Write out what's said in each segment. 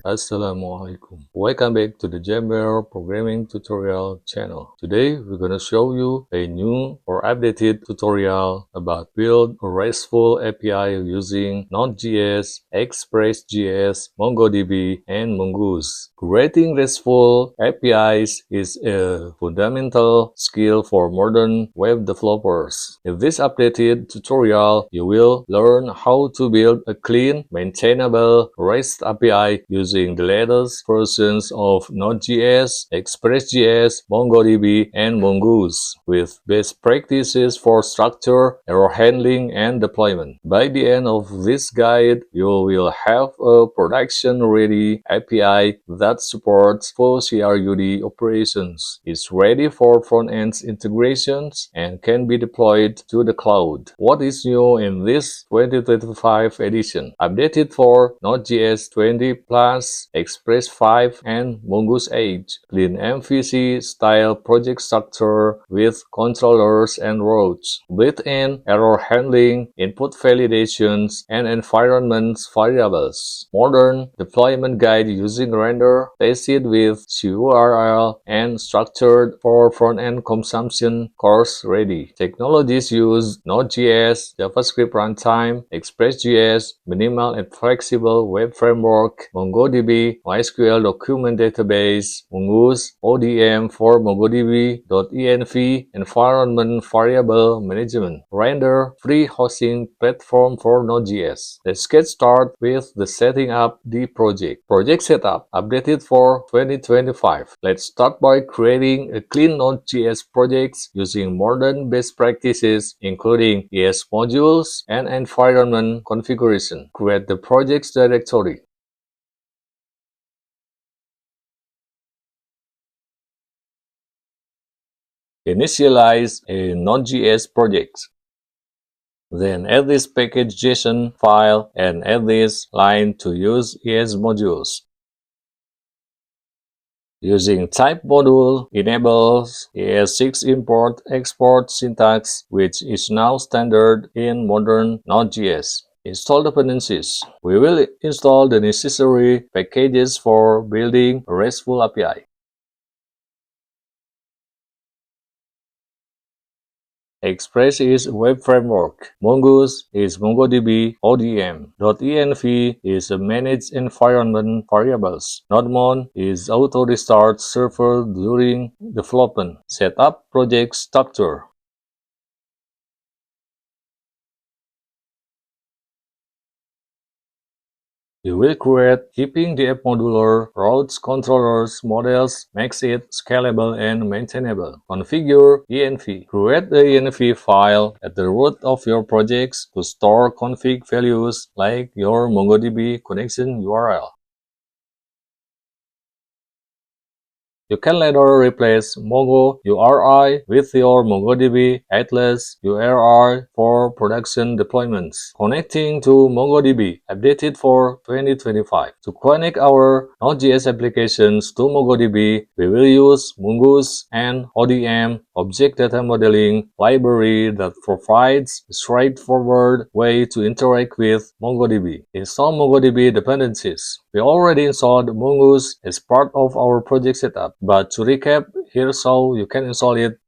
Assalamualaikum. Welcome back to the Jammer programming tutorial channel. Today we're gonna show you a new or updated tutorial about build a RESTful API using Node.js, Express.js, MongoDB, and Mongoose. Creating RESTful APIs is a fundamental skill for modern web developers. In this updated tutorial, you will learn how to build a clean, maintainable REST API using the latest versions of Node.js, Express.js, MongoDB, and Mongoose, with best practices for structure, error handling, and deployment. By the end of this guide, you will have a production-ready API that supports full CRUD operations, is ready for front-end integrations, and can be deployed to the cloud. What is new in this 2025 edition? Updated for Node.js 20 Plus, Express 5, and Mongoose 8. Clean MVC-style project structure with controllers and roles. Built-in error handling, input validations, and environment variables. Modern deployment guide using render, tested with CURL, and structured for front-end consumption, course ready. Technologies use Node.js, JavaScript runtime, Express.js, minimal and flexible web framework, MongoDB, MySQL document database, Mongoose, ODM for MongoDB.env, environment variable management, Render, free hosting platform for Node.js. Let's get started with the setting up the project. Project setup updated for 2025. Let's start by creating a clean Node.js project using modern best practices, including ES modules and environment configuration. Create the project's directory. Initialize a Node.js project. Then add this package.json file and add this line to use ES modules. Using type module enables ES6 import-export syntax, which is now standard in modern Node.js. Install dependencies. We will install the necessary packages for building a RESTful API. Express is a web framework. Mongoose is MongoDB ODM. .env is a managed environment variables. Nodemon is auto-restart server during development. Set up project structure. You will create keeping the app modular, routes, controllers, models, makes it scalable and maintainable. Configure env. Create the env file at the root of your projects to store config values like your MongoDB connection URL. You can later replace Mongo URI with your MongoDB Atlas URI for production deployments. Connecting to MongoDB, updated for 2025. To connect our Node.js applications to MongoDB, we will use Mongoose and ODM object data modeling library that provides a straightforward way to interact with MongoDB. Install MongoDB dependencies. We already installed Mongoose as part of our project setup, but to recap, here's how you can install it.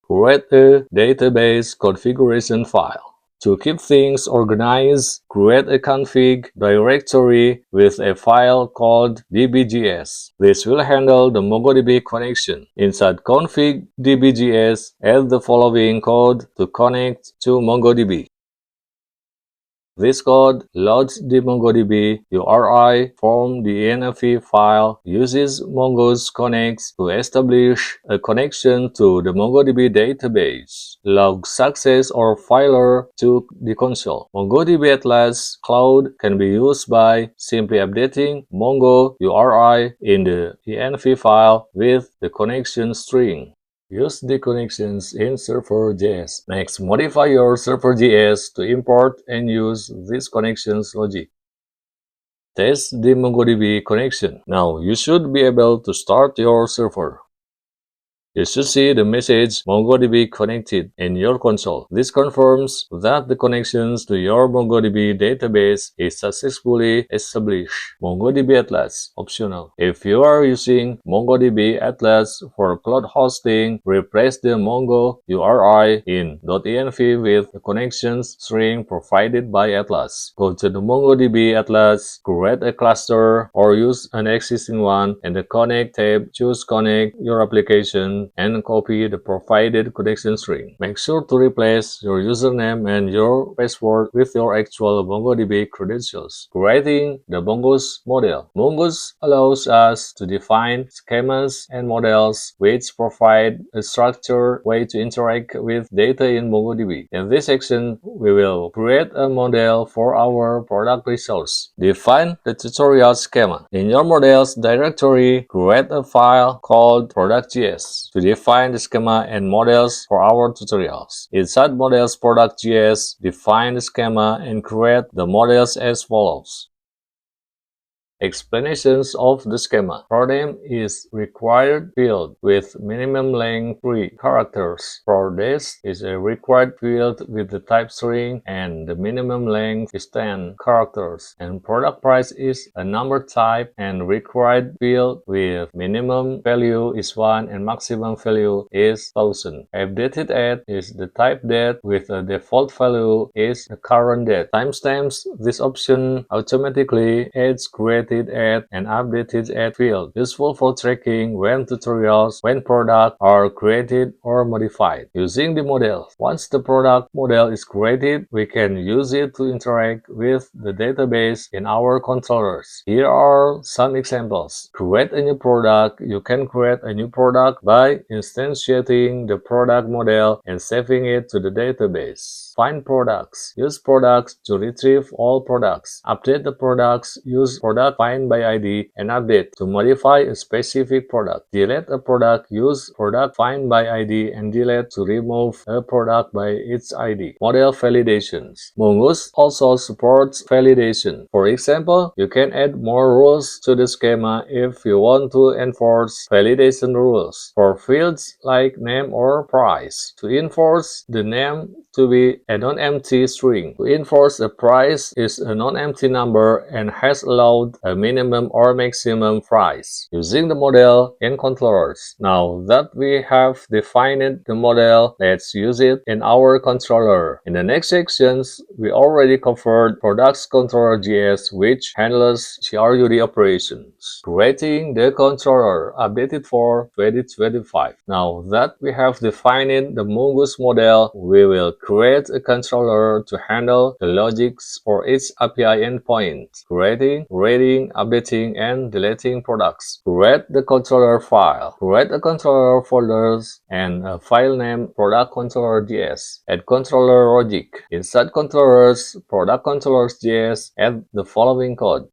Create a database configuration file. To keep things organized, create a config directory with a file called dbjs. This will handle the MongoDB connection. Inside config dbjs, add the following code to connect to MongoDB. This code loads the MongoDB URI from the env file, uses Mongoose connects to establish a connection to the MongoDB database, logs success or failure to the console. MongoDB Atlas Cloud can be used by simply updating Mongo URI in the env file with the connection string. Use the connections in server.js. Next, modify your server.js to import and use this connections logic. Test the MongoDB connection. Now, you should be able to start your server. You should see the message MongoDB connected in your console. This confirms that the connections to your MongoDB database is successfully established. MongoDB Atlas optional. If you are using MongoDB Atlas for cloud hosting, replace the Mongo URI in .env with the connections string provided by Atlas. Go to the MongoDB Atlas, create a cluster or use an existing one. In the Connect tab, choose Connect your application and copy the provided connection string. Make sure to replace your username and your password with your actual MongoDB credentials. Creating the Mongoose model. Mongoose allows us to define schemas and models which provide a structured way to interact with data in MongoDB. In this section, we will create a model for our product resource. Define the tutorial schema. In your models directory, create a file called product.js to define the schema and models for our tutorials. Inside models product.js, define the schema and create the models as follows. Explanations of the schema. Proname is required field with minimum length 3 characters. Product is a required field with the type string and the minimum length is 10 characters. And product price is a number type and required field with minimum value is 1 and maximum value is 1000. Updated at is the type date with a default value is the current date. Timestamps, this option automatically adds created at and updated at field, useful for tracking when products are created or modified. Using the model. Once the product model is created, we can use it to interact with the database in our controllers. Here are some examples. Create a new product. You can create a new product by instantiating the product model and saving it to the database. Find products. Use products to retrieve all products. Update the products. Use product find by ID and update to modify a specific product. Delete a product. Use product find by ID and delete to remove a product by its ID. Model validations. Mongoose also supports validation. For example, you can add more rules to the schema if you want to enforce validation rules for fields like name or price. To enforce the name to be a non-empty string. To enforce a price is a non-empty number and has allowed a minimum or maximum price. Using the model in controllers. Now that we have defined the model, let's use it in our controller. In the next sections, we already covered products controller.js, which handles CRUD operations. Creating the controller, updated for 2025. Now that we have defined the Mongoose model, we will create a controller to handle the logics for each API endpoint, creating, reading, updating, and deleting products. Create the controller file. Create a controller folders and a file named product controller.js. Add controller logic. Inside controllers, product controllers.js, add the following code.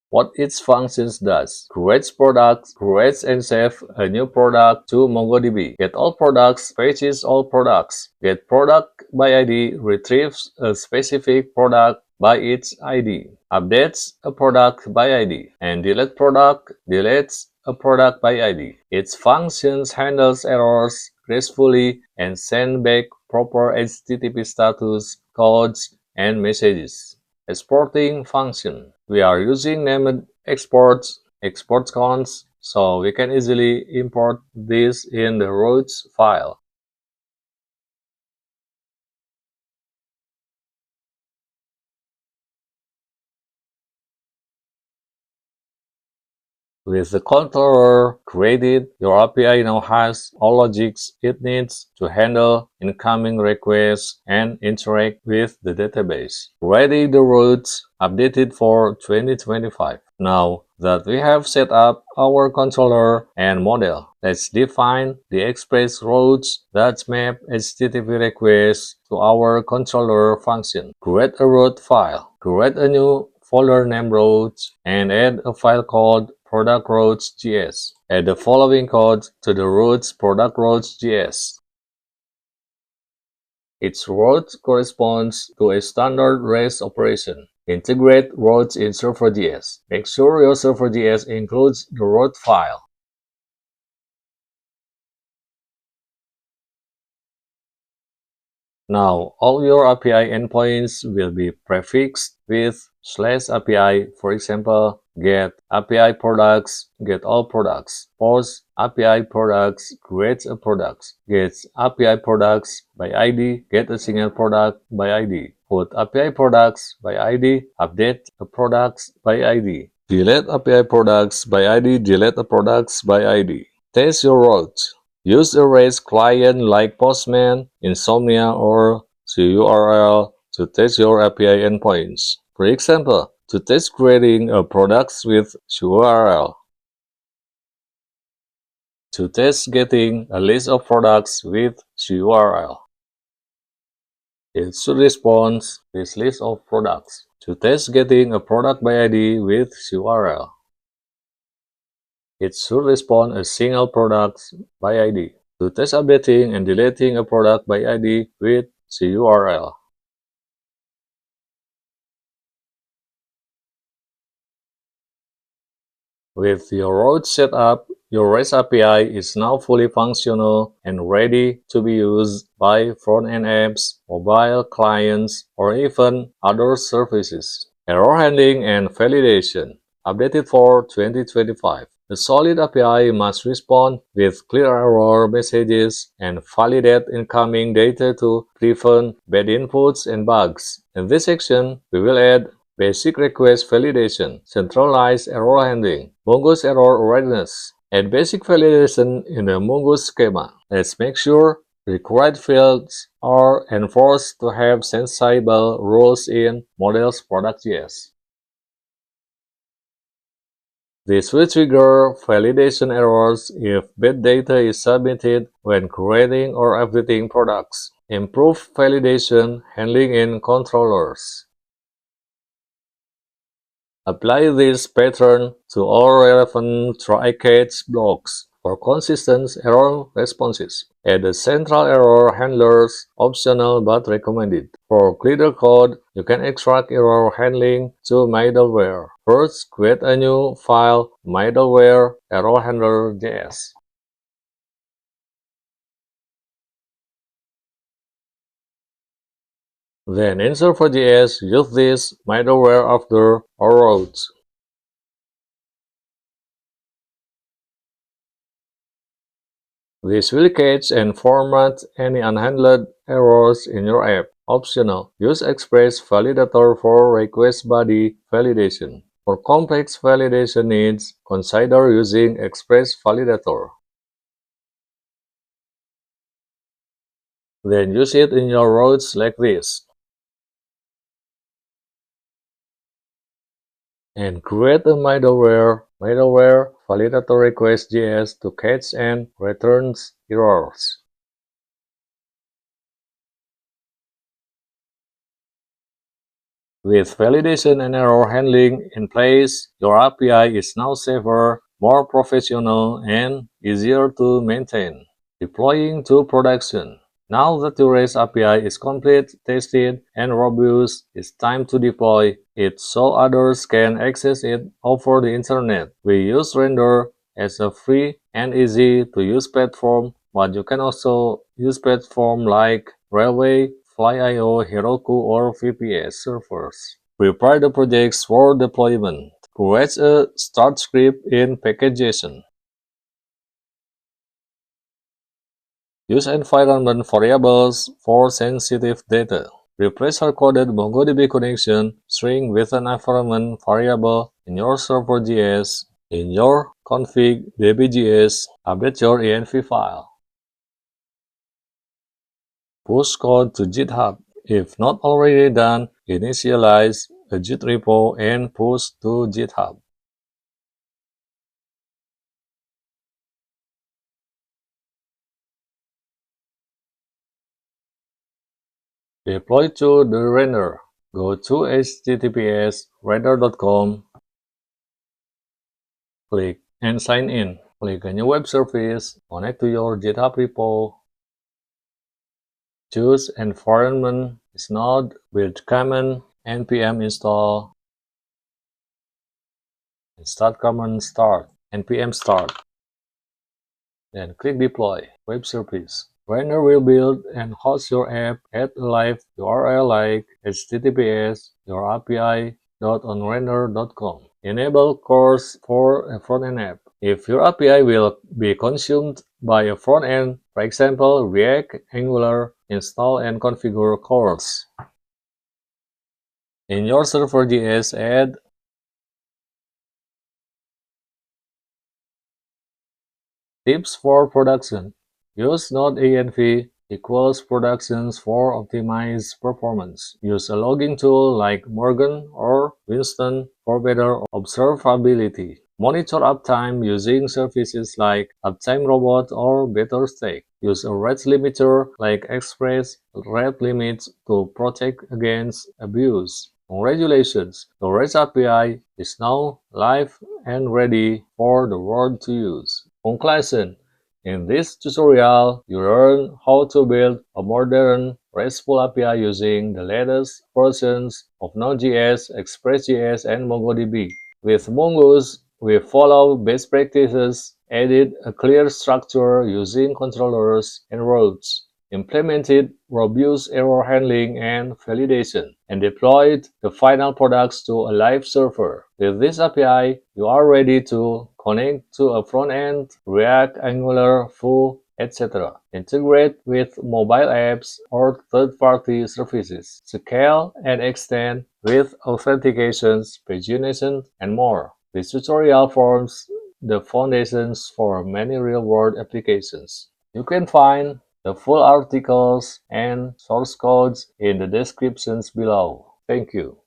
What each function does. Creates products, creates and save a new product to MongoDB. Get all products, fetches all products. Get product by ID, retrieves a specific product by its ID. Updates a product by ID. And delete product, deletes a product by ID. Its functions handles errors gracefully and send back proper HTTP status, codes, and messages. Exporting function. We are using named exports, export cons, so we can easily import this in the routes file. With the controller created, your API now has all logics it needs to handle incoming requests and interact with the database. Ready the routes updated for 2025. Now that we have set up our controller and model, let's define the express routes that map HTTP requests to our controller function. Create a route file. Create a new folder named routes and add a file called product routes.js. Add the following code to the routes product routes.js. Its route corresponds to a standard REST operation. Integrate routes in server.js. Make sure your server.js includes the route file. Now, all your API endpoints will be prefixed with /API, for example, get API products, get all products, post API products, create a product, get API products by ID, get a single product by ID, put API products by ID, update the products by ID, delete API products by ID, delete the products by ID. Test your routes. Use a REST client like Postman, Insomnia, or CURL to test your API endpoints. For example, to test creating a product with CURL. To test getting a list of products with CURL. It should respond this list of products. To test getting a product by ID with CURL. It should respond a single product by ID. To test updating and deleting a product by ID with CURL. With your route set up, your REST API is now fully functional and ready to be used by front-end apps, mobile clients, or even other services. Error handling and validation, updated for 2025. The solid API must respond with clear error messages and validate incoming data to prevent bad inputs and bugs. In this section, we will add basic request validation, centralized error handling, Mongoose error readiness, and basic validation in the Mongoose schema. Let's make sure required fields are enforced to have sensible rules in models product.js. This will trigger validation errors if bad data is submitted when creating or updating products. Improve validation handling in controllers. Apply this pattern to all relevant try-catch blocks for consistent error responses. Add the central error handlers, optional but recommended. For cleaner code, you can extract error handling to middleware. First, create a new file, middleware error handler.js. Then in server.js, use this middleware after all routes. This will catch and format any unhandled errors in your app. Optional, use Express Validator for request body validation. For complex validation needs, consider using Express Validator. Then use it in your routes like this. And create a middleware validator request.js to catch and returns errors. With validation and error handling in place, your API is now safer, more professional, and easier to maintain. Deploying to production. Now that your REST API is complete, tested, and robust, it's time to deploy it so others can access it over the internet. We use Render as a free and easy to use platform, but you can also use platform like Railway, Fly.io, Heroku, or VPS servers. Prepare the projects for deployment. Create a start script in package.json. Use environment variables for sensitive data. Replace hard-coded MongoDB connection string with an environment variable in your server.js. In your config db.js, update your env file. Push code to GitHub. If not already done, initialize a Git repo and push to GitHub. Deploy to the render. Go to https://render.com. Click and sign in. Click a new web service. Connect to your GitHub repo. Choose environment is Node with common npm install, and start command start, npm start. Then click deploy, web service. Render will build and host your app at a live URL like https yourapi.onrender.com. Enable CORS for a front-end app. If your API will be consumed by a front-end, for example, React, Angular, install and configure CORS. In your server.js, add tips for production. Use node.env equals productions for optimized performance. Use a logging tool like Morgan or Winston for better observability. Monitor uptime using services like Uptime Robot or BetterStack. Use a rate limiter like Express rate limits to protect against abuse. Congratulations, the REST API is now live and ready for the world to use. Conclusion: in this tutorial, you learn how to build a modern RESTful API using the latest versions of Node.js, Express.js, and MongoDB. With Mongoose, we follow best practices, added a clear structure using controllers and roles, implemented robust error handling and validation, and deployed the final products to a live server. With this API, you are ready to connect to a front-end, React, Angular, Vue, etc. Integrate with mobile apps or third-party services. Scale and extend with authentications, pagination, and more. This tutorial forms the foundations for many real-world applications. You can find the full articles and source codes in the descriptions below. Thank you.